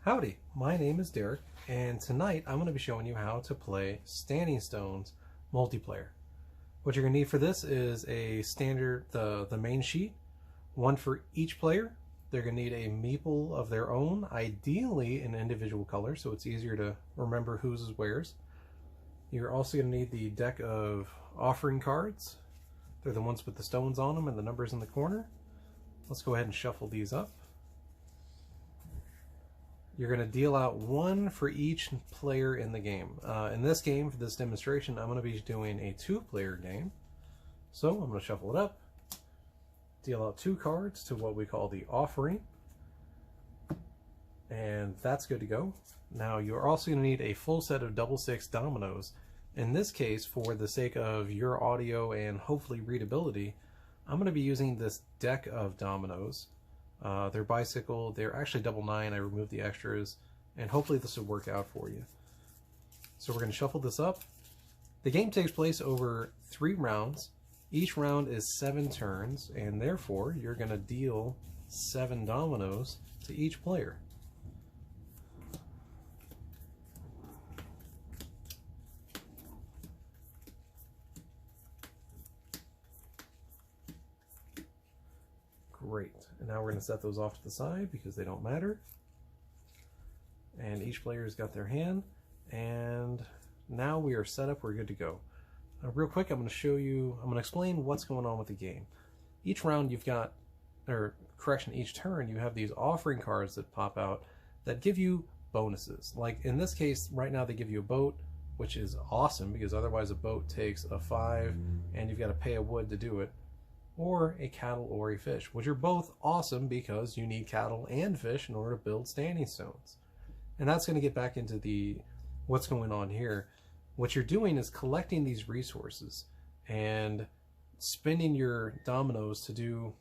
Howdy, my name is Derek, and tonight I'm going to be showing you how to play Standing Stones multiplayer. What you're going to need for this is a standard, the main sheet, one for each player. They're going to need a meeple of their own, ideally in individual color, so it's easier to remember whose is where's. You're also going to need the deck of offering cards. They're the ones with the stones on them and the numbers in the corner. Let's go ahead and shuffle these up. You're going to deal out one for each player in the game. In this game, for this demonstration, I'm going to be doing a two-player game. So I'm going to shuffle it up, deal out 2 cards to what we call the offering, and that's good to go. Now you're also going to need a full set of double 6 dominoes. In this case, for the sake of your audio and hopefully readability, I'm going to be using this deck of dominoes. They're bicycle, they're actually double 9, I removed the extras, and hopefully this will work out for you. So we're going to shuffle this up. The game takes place over 3 rounds. Each round is 7 turns, and therefore you're going to deal 7 dominoes to each player. Great, and now we're going to set those off to the side because they don't matter. And each player's got their hand, and now we are set up, we're good to go. Real quick, I'm going to explain what's going on with the game. Each round you've got, each turn you have these offering cards that pop out that give you bonuses. Like in this case, right now they give you a boat, which is awesome because otherwise a boat takes a 5 and you've got to pay a wood to do it. Or a cattle or a fish, which are both awesome because you need cattle and fish in order to build standing stones. And that's going to get back into what's going on here. What you're doing is collecting these resources and spending your dominoes to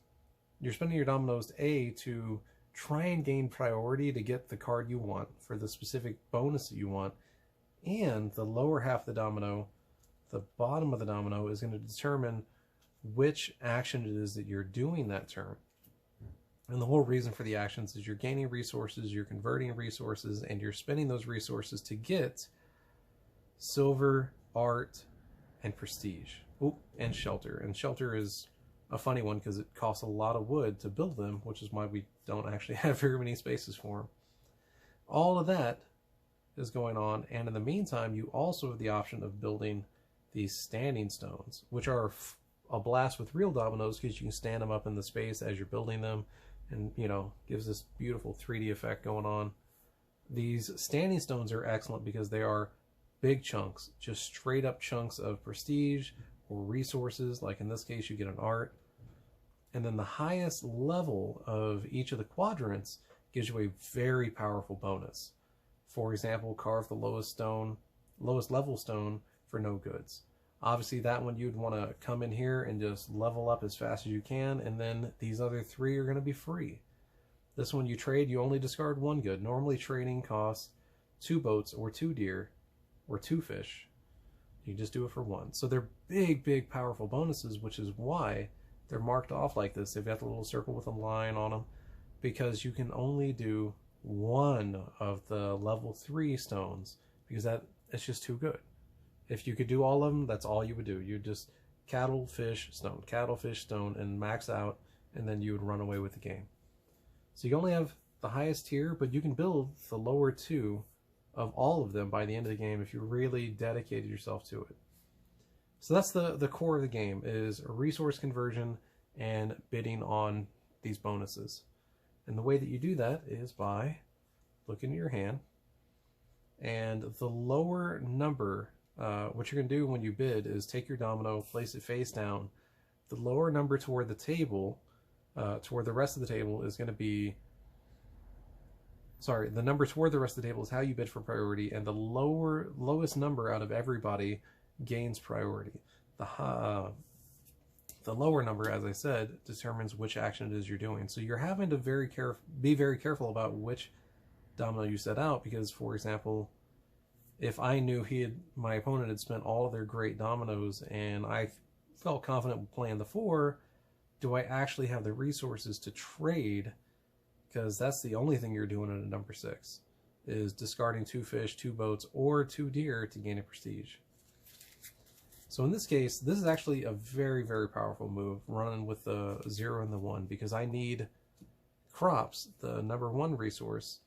try and gain priority to get the card you want for the specific bonus that you want. And the lower half of the domino, the bottom of the domino, is going to determine which action it is that you're doing that turn. And the whole reason for the actions is you're gaining resources, you're converting resources, and you're spending those resources to get silver, art, and prestige. Oop, and shelter. And shelter is a funny one because it costs a lot of wood to build them, which is why we don't actually have very many spaces for them. All of that is going on, and in the meantime, you also have the option of building these standing stones, which are a blast with real dominoes because you can stand them up in the space as you're building them, and gives this beautiful 3D effect going on. These standing stones are excellent because they are big chunks, just straight up chunks of prestige or resources. Like in this case, you get an art, and then the highest level of each of the quadrants gives you a very powerful bonus. For example, carve the lowest level stone for no goods. Obviously that one you'd want to come in here and just level up as fast as you can, and then these other 3 are going to be free. This one you trade, you only discard 1 good. Normally trading costs 2 boats or 2 deer or 2 fish. You just do it for 1. So they're big powerful bonuses, which is why they're marked off like this. They've got the little circle with a line on them because you can only do 1 of the level 3 stones because it's just too good. If you could do all of them, that's all you would do. You'd just cattle, fish, stone, and max out, and then you would run away with the game. So you only have the highest tier, but you can build the lower 2 of all of them by the end of the game if you really dedicated yourself to it. So that's the core of the game, is a resource conversion and bidding on these bonuses. And the way that you do that is by looking at your hand, and the lower number, what you're going to do when you bid is take your domino, place it face down. The lower number toward the table, toward the rest of the table is going to be, the number toward the rest of the table is how you bid for priority, and the lowest number out of everybody gains priority. The lower number, as I said, determines which action it is you're doing. So you're having to be very careful about which domino you set out, because, for example, if I knew my opponent had spent all of their great dominoes and I felt confident with playing the 4, do I actually have the resources to trade? Because that's the only thing you're doing at a number 6. is discarding 2 fish, 2 boats, or 2 deer to gain a prestige. So in this case, this is actually a very, very powerful move, running with the 0 and the 1, because I need crops, the number 1 resource,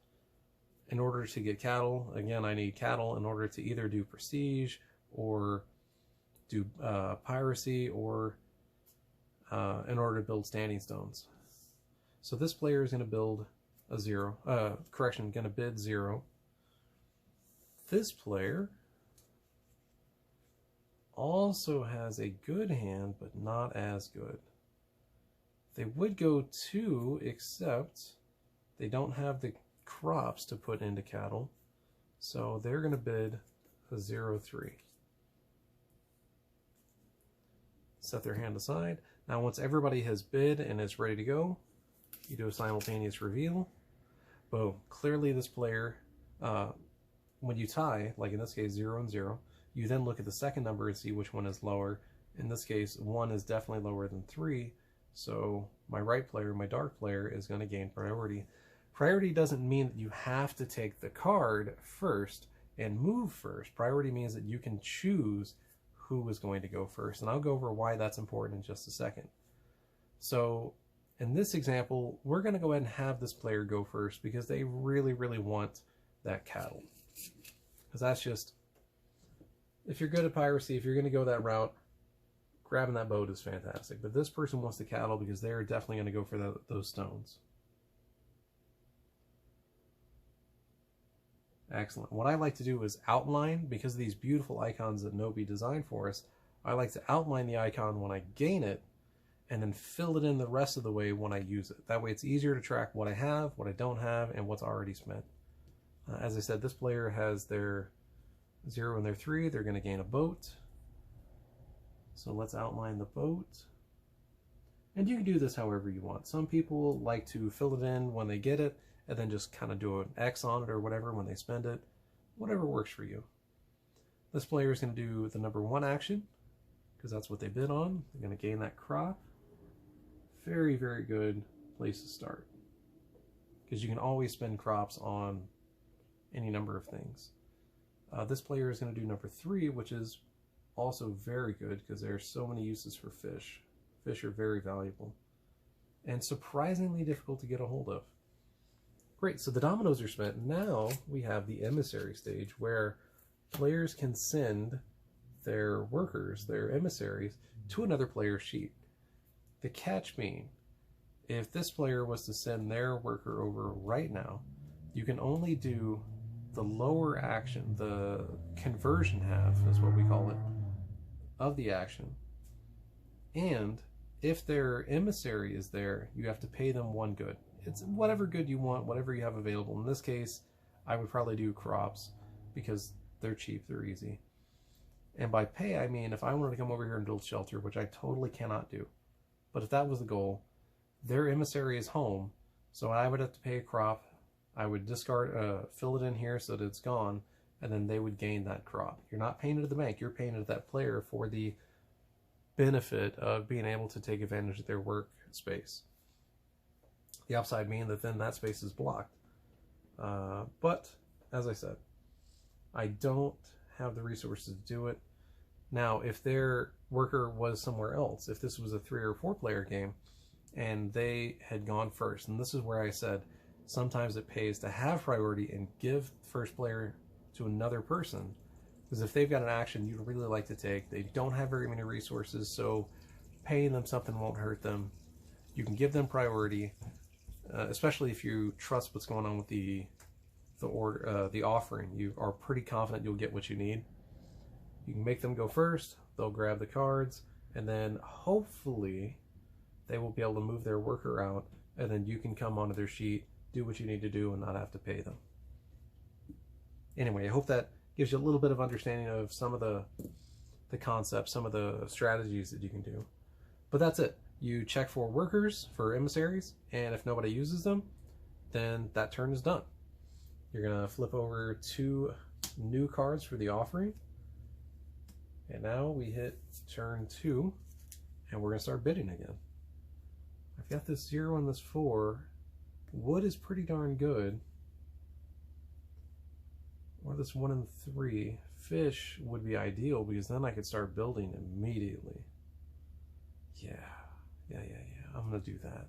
in order to get cattle. Again, I need cattle in order to either do prestige or do piracy, or in order to build standing stones. So this player is going to build a 0, going to bid 0. This player also has a good hand, but not as good. They would go 2, except they don't have the crops to put into cattle, so they're going to bid a 0-3. Set their hand aside. Now once everybody has bid and is ready to go, you do a simultaneous reveal. Boom. Clearly this player, when you tie, like in this case 0 and 0, you then look at the second number and see which one is lower. In this case, 1 is definitely lower than 3, so my right player, my dark player, is going to gain priority. Priority doesn't mean that you have to take the card first and move first. Priority means that you can choose who is going to go first, and I'll go over why that's important in just a second. So in this example, we're going to go ahead and have this player go first because they really, really want that cattle. Because that's just, if you're good at piracy, if you're going to go that route, grabbing that boat is fantastic. But this person wants the cattle because they're definitely going to go for those stones. Excellent. What I like to do is outline, because of these beautiful icons that Nobi designed for us, I like to outline the icon when I gain it, and then fill it in the rest of the way when I use it. That way it's easier to track what I have, what I don't have, and what's already spent. As I said, this player has their 0 and their 3. They're going to gain a boat. So let's outline the boat. And you can do this however you want. Some people like to fill it in when they get it, and then just kind of do an X on it or whatever when they spend it. Whatever works for you. This player is going to do the number 1 action, because that's what they bid on. They're going to gain that crop. Very, very good place to start, because you can always spend crops on any number of things. This player is going to do number 3, which is also very good because there are so many uses for fish. Fish are very valuable and surprisingly difficult to get a hold of. Great, so the dominoes are spent. Now we have the emissary stage, where players can send their workers, their emissaries, to another player's sheet. The catch being, if this player was to send their worker over right now, you can only do the lower action, the conversion half is what we call it, of the action. And if their emissary is there, you have to pay them 1 good. It's whatever good you want, whatever you have available. In this case, I would probably do crops because they're cheap, they're easy. And by pay, I mean if I wanted to come over here and build shelter, which I totally cannot do. But if that was the goal, their emissary is home, so I would have to pay a crop. I would discard, fill it in here so that it's gone, and then they would gain that crop. You're not paying it to the bank, you're paying it to that player for the benefit of being able to take advantage of their work space. The upside being that then that space is blocked. But, as I said, I don't have the resources to do it. Now, if their worker was somewhere else, if this was a 3 or 4 player game, and they had gone first, and this is where I said sometimes it pays to have priority and give first player to another person, because if they've got an action you'd really like to take, they don't have very many resources, so paying them something won't hurt them. You can give them priority, especially if you trust what's going on with the offering. You are pretty confident you'll get what you need. You can make them go first, they'll grab the cards, and then hopefully they will be able to move their worker out, and then you can come onto their sheet, do what you need to do, and not have to pay them. Anyway, I hope that gives you a little bit of understanding of some of the concepts, some of the strategies that you can do. But that's it. You check for workers, for emissaries, and if nobody uses them, then that turn is done. You're going to flip over 2 new cards for the offering. And now we hit turn 2, and we're going to start bidding again. I've got this 0 and this 4. Wood is pretty darn good. Or this 1 and 3. Fish would be ideal because then I could start building immediately. Yeah. I'm gonna do that.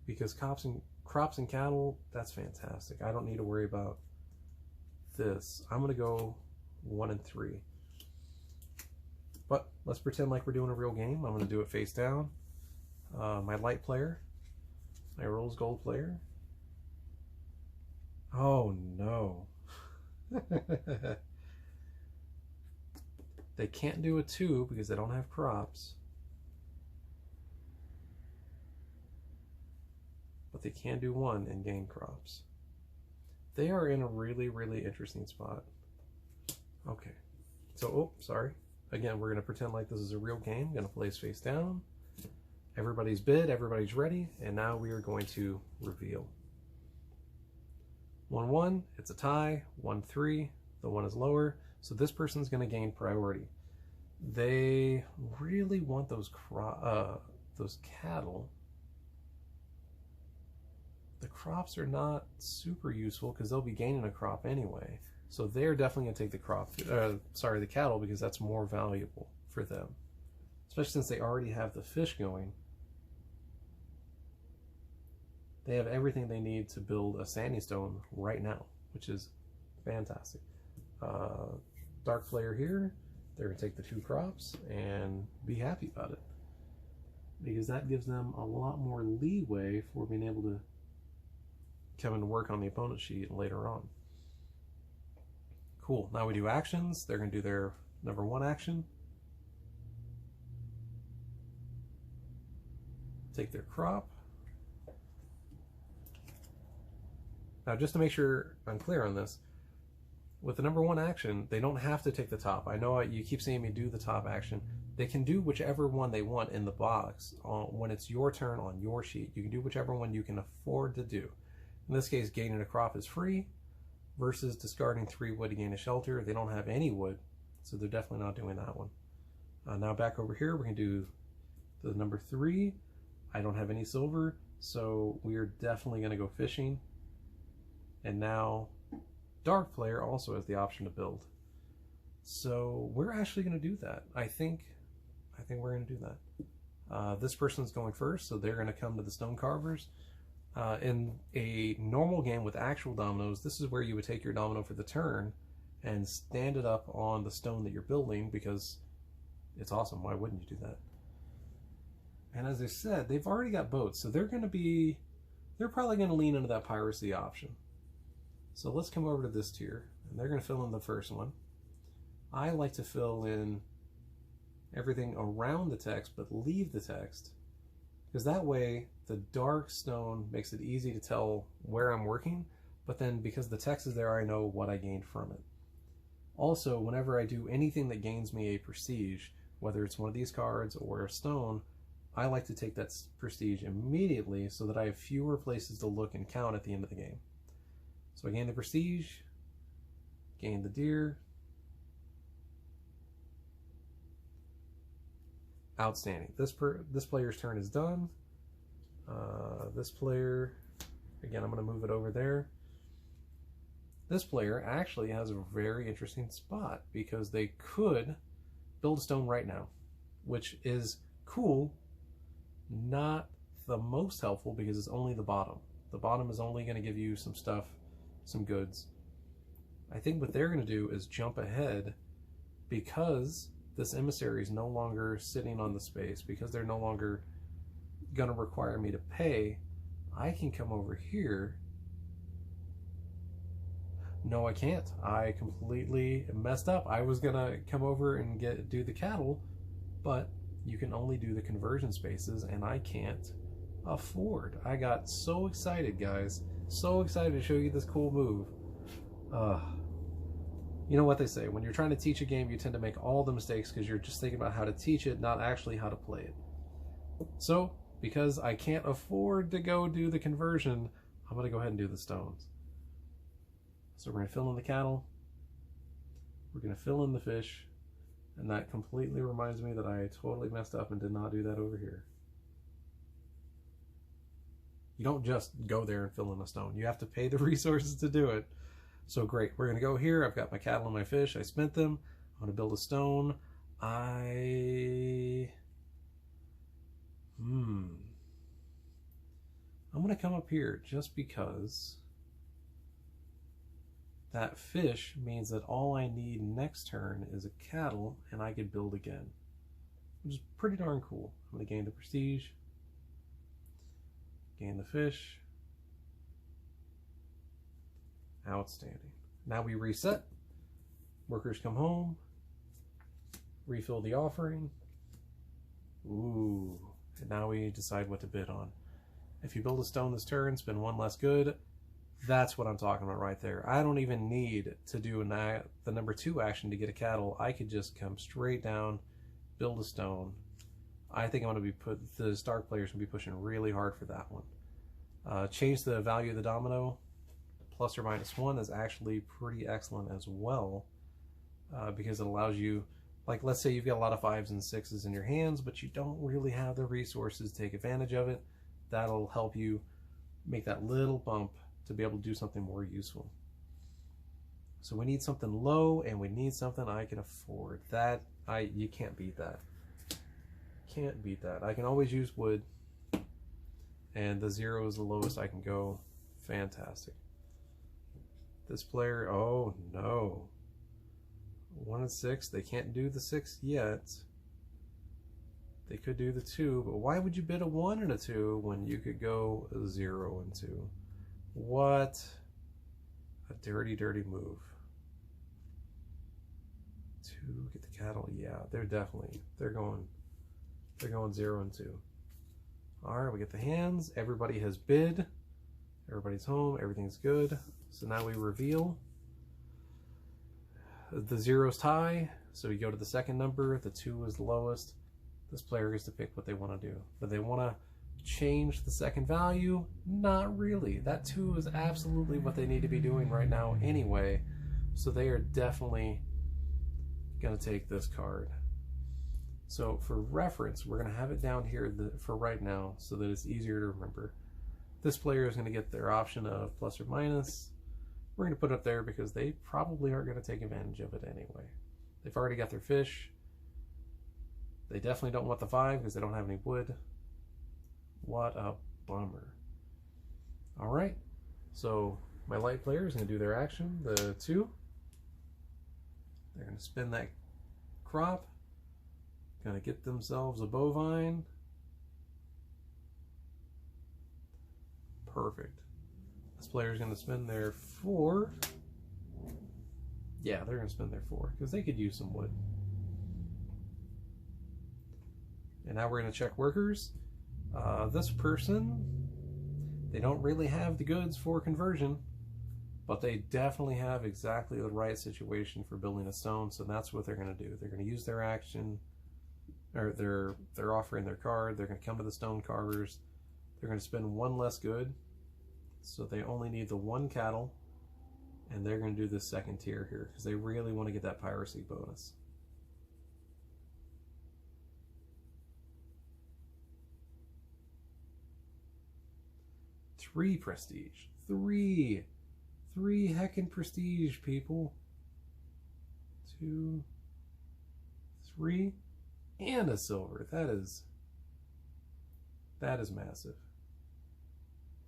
Because crops and cattle, that's fantastic. I don't need to worry about this. I'm gonna go 1 and 3. But let's pretend like we're doing a real game. I'm gonna do it face down. My light player, my rose gold player. Oh no. They can't do a 2 because they don't have crops. But they can do 1 and gain crops. They are in a really, really interesting spot. Okay. So, oh, sorry. Again, we're going to pretend like this is a real game. I'm going to place face down. Everybody's bid, everybody's ready, and now we are going to reveal. 1-1, it's a tie. 1-3, the 1 is lower, so this person's going to gain priority. They really want those cattle. The crops are not super useful because they'll be gaining a crop anyway. So they're definitely going to take the cattle, because that's more valuable for them. Especially since they already have the fish going. They have everything they need to build a sandy stone right now, which is fantastic. Dark player here, they're going to take the 2 crops and be happy about it. Because that gives them a lot more leeway for being able to come and work on the opponent's sheet later on. Cool, now we do actions. They're going to do their number 1 action. Take their crop. Now just to make sure I'm clear on this, with the number 1 action, they don't have to take the top. I know you keep seeing me do the top action. They can do whichever one they want in the box. When it's your turn on your sheet, you can do whichever one you can afford to do. In this case, gaining a crop is free, versus discarding 3 wood to gain a shelter. They don't have any wood, so they're definitely not doing that one. Now back over here, we can do the number 3. I don't have any silver, so we are definitely going to go fishing. And now dark player also has the option to build. So we're actually going to do that. I think we're going to do that. This person's going first, so they're going to come to the stone carvers. In a normal game with actual dominoes, this is where you would take your domino for the turn and stand it up on the stone that you're building, because it's awesome. Why wouldn't you do that? And as I said, they've already got boats, so they're probably going to lean into that piracy option. So let's come over to this tier, and they're going to fill in the first one. I like to fill in everything around the text, but leave the text, because that way the dark stone makes it easy to tell where I'm working, but then because the text is there, I know what I gained from it. Also, whenever I do anything that gains me a prestige, whether it's one of these cards or a stone, I like to take that prestige immediately so that I have fewer places to look and count at the end of the game. So I gain the prestige, gain the deer. Outstanding. This player's turn is done. This player, again, I'm going to move it over there. This player actually has a very interesting spot because they could build a stone right now, which is cool. Not the most helpful because it's only the bottom. The bottom is only going to give you some stuff, some goods. I think what they're going to do is jump ahead because this emissary is no longer sitting on the space, because they're no longer going to require me to pay. I can come over here. No, I can't. I completely messed up. I was going to come over and do the cattle, but you can only do the conversion spaces, and I can't afford. I got so excited, guys. So excited to show you this cool move. You know what they say, when you're trying to teach a game, you tend to make all the mistakes because you're just thinking about how to teach it, not actually how to play it. So, because I can't afford to go do the conversion, I'm going to go ahead and do the stones. So we're going to fill in the cattle, we're going to fill in the fish, and that completely reminds me that I totally messed up and did not do that over here. You don't just go there and fill in a stone. You have to pay the resources to do it. So great, we're gonna go here. I've got my cattle and my fish. I spent them. I'm gonna build a stone. I'm gonna come up here just because that fish means that all I need next turn is a cattle and I could build again, which is pretty darn cool. I'm gonna gain the prestige, gain the fish. Outstanding. Now we reset. Workers come home. Refill the offering. Ooh. And now we decide what to bid on. If you build a stone this turn, spend one less good. That's what I'm talking about right there. I don't even need to do the number 2 action to get a cattle. I could just come straight down, build a stone. I think I'm going to be the Stark players will be pushing really hard for that one. Change the value of the domino. Plus or minus 1 is actually pretty excellent as well, because it allows you, like, let's say you've got a lot of 5s and 6s in your hands, but you don't really have the resources to take advantage of it. That'll help you make that little bump to be able to do something more useful. So we need something low, and we need something I can afford. You can't beat that. Can't beat that. I can always use wood, and the 0 is the lowest I can go. Fantastic. This player, oh no. 1 and 6, they can't do the 6 yet. They could do the 2, but why would you bid a 1 and a 2 when you could go a 0 and 2? What a dirty, dirty move. 2, get the cattle. Yeah, they're going 0 and 2. All right, we get the hands. Everybody has bid. Everybody's home. Everything's good. So now we reveal. The 0's tie, so you go to the second number. The 2 is the lowest. This player gets to pick what they want to do. But they want to change the second value? Not really. That 2 is absolutely what they need to be doing right now anyway. So they are definitely going to take this card. So for reference, we're going to have it down here for right now so that it's easier to remember. This player is going to get their option of plus or minus. We're going to put it up there because they probably aren't going to take advantage of it anyway. They've already got their fish. They definitely don't want the 5 because they don't have any wood. What a bummer. All right, so my light player is going to do their action, the 2. They're going to spin that crop. Going to get themselves a bovine. Perfect. This player is going to spend their 4. Yeah, they're going to spend their 4 because they could use some wood. And now we're going to check workers. This person, they don't really have the goods for conversion, but they definitely have exactly the right situation for building a stone, so that's what they're going to do. They're going to use their action, or they're offering their card. They're going to come to the stone carvers. They're going to spend 1 less good, so they only need the 1 cattle, and they're going to do the second tier here because they really want to get that piracy bonus. Three prestige. Three heckin' prestige, people. 2, 3, and a silver. That is massive.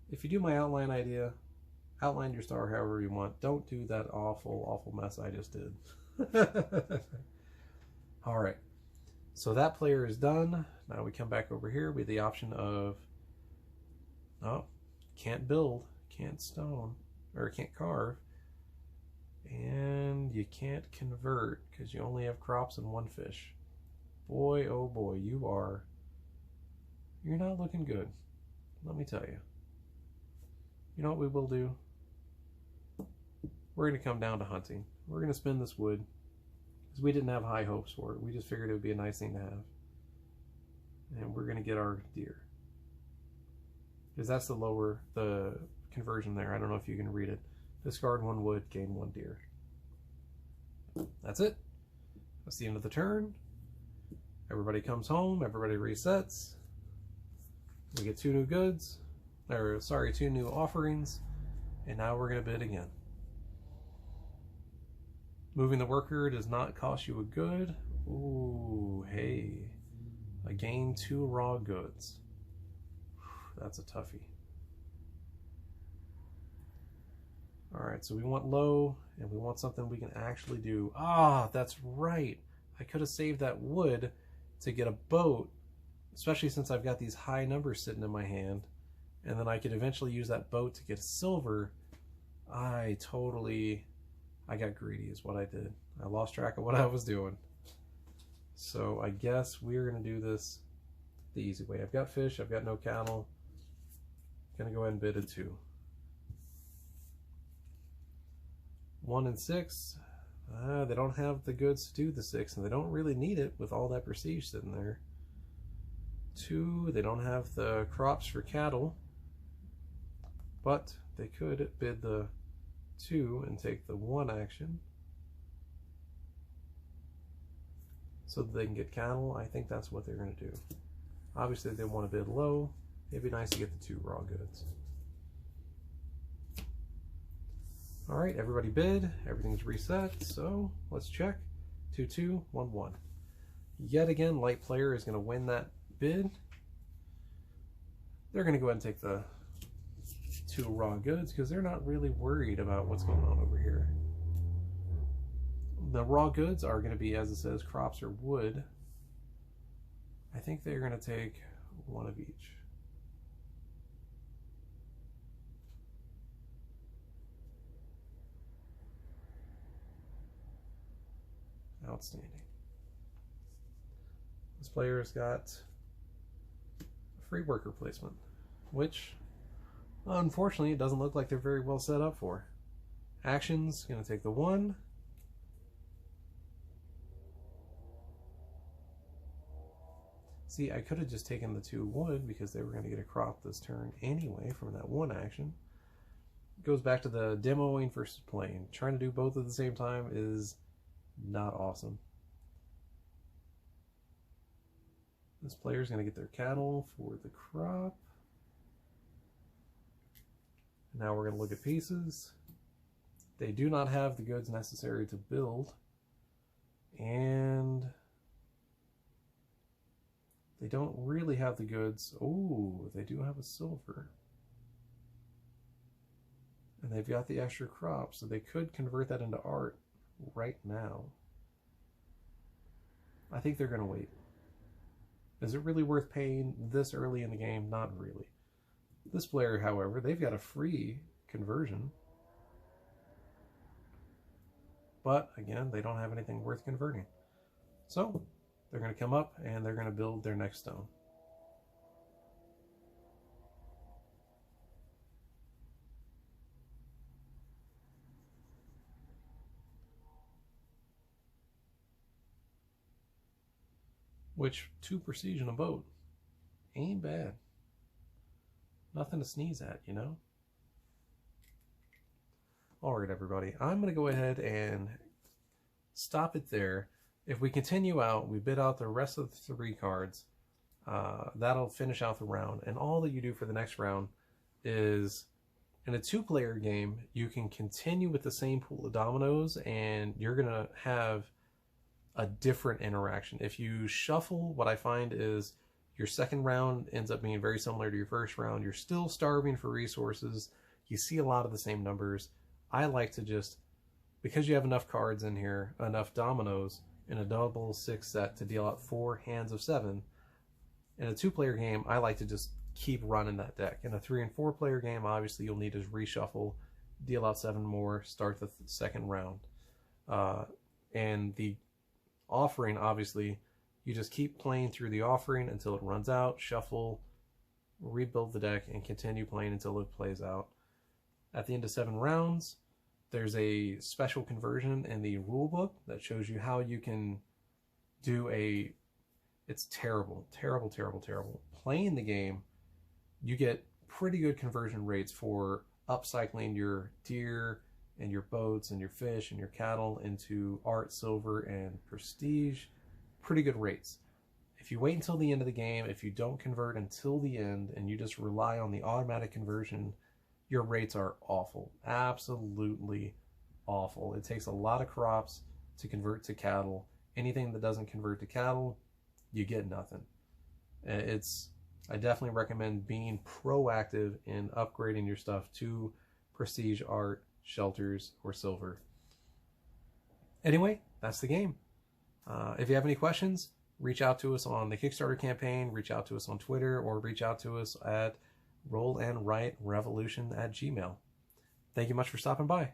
If you do my outline idea, outline your star however you want. Don't do that awful mess I just did. All right. So that player is done. Now we come back over here with the option of, oh, can't build, can't stone, or can't carve, and you can't convert because you only have crops and 1 fish. Boy, oh boy, you're not looking good, let me tell you. You know what we will do? We're going to come down to hunting. We're going to spin this wood because we didn't have high hopes for it. We just figured it would be a nice thing to have. And we're going to get our deer. Because that's the conversion there. I don't know if you can read it. Discard 1 wood, gain 1 deer. That's it. That's the end of the turn. Everybody comes home, everybody resets. We get 2 new goods, or sorry, 2 new offerings, and now we're going to bid again. Moving the worker does not cost you a good. Ooh, hey. I gain 2 raw goods. That's a toughie. Alright, so we want low, and we want something we can actually do. Ah, that's right. I could have saved that wood to get a boat, especially since I've got these high numbers sitting in my hand, and then I could eventually use that boat to get a silver. I got greedy is what I did. I lost track of what I was doing. So I guess we're going to do this the easy way. I've got fish, I've got no cattle. I'm going to go ahead and bid a 2. 1 and 6. They don't have the goods to do the 6, and they don't really need it with all that prestige sitting there. 2, they don't have the crops for cattle, but they could bid the 2 and take the 1 action so that they can get cattle. I think that's what they're going to do. Obviously they want to bid low. It'd be nice to get the 2 raw goods. Alright, everybody bid. Everything's reset, so let's check. 2, 2, 1, 1. Yet again, light player is going to win that bid. They're going to go ahead and take the 2 raw goods because they're not really worried about what's going on over here. The raw goods are going to be, as it says, crops or wood. I think they're going to take 1 of each. Outstanding. This player's got a free worker placement, which unfortunately it doesn't look like they're very well set up for. Actions, gonna take the 1. See, I could have just taken the 2 wood because they were going to get a crop this turn anyway from that 1 action. It goes back to the demoing versus playing. Trying to do both at the same time is not awesome. This player's going to get their cattle for the crop. Now we're going to look at pieces. They do not have the goods necessary to build. And they don't really have the goods. Oh, they do have a silver. And they've got the extra crop, so they could convert that into art right now. I think they're going to wait. Is it really worth paying this early in the game? Not really. This player, however, they've got a free conversion. But, again, they don't have anything worth converting. So, they're going to come up and they're going to build their next stone. Which, 2 prestige in a boat ain't bad. Nothing to sneeze at, you know? Alright, everybody. I'm going to go ahead and stop it there. If we continue out, we bid out the rest of the 3 cards. That'll finish out the round. And all that you do for the next round is, in a 2-player game, you can continue with the same pool of dominoes, and you're going to have a different interaction. If you shuffle, what I find is your second round ends up being very similar to your first round. You're still starving for resources. You see a lot of the same numbers. I like to just, because you have enough cards in here, enough dominoes, in a double 6 set to deal out 4 hands of 7. In a 2-player game, I like to just keep running that deck. In a 3- and 4-player game, obviously you'll need to reshuffle, deal out 7 more, start the second round. And the offering, obviously, you just keep playing through the offering until it runs out, shuffle, rebuild the deck, and continue playing until it plays out. At the end of 7 rounds, there's a special conversion in the rulebook that shows you how you can do a... It's terrible, terrible, terrible, terrible. Playing the game, you get pretty good conversion rates for upcycling your deer and your boats and your fish and your cattle into art, silver, and prestige. Pretty good rates. If you wait until the end of the game, if you don't convert until the end and you just rely on the automatic conversion, your rates are awful. Absolutely awful. It takes a lot of crops to convert to cattle. Anything that doesn't convert to cattle, you get nothing. I definitely recommend being proactive in upgrading your stuff to prestige art, shelters, or silver. Anyway, that's the game. If you have any questions, reach out to us on the Kickstarter campaign, reach out to us on Twitter, or reach out to us at rollandwriterevolution@gmail.com. Thank you much for stopping by.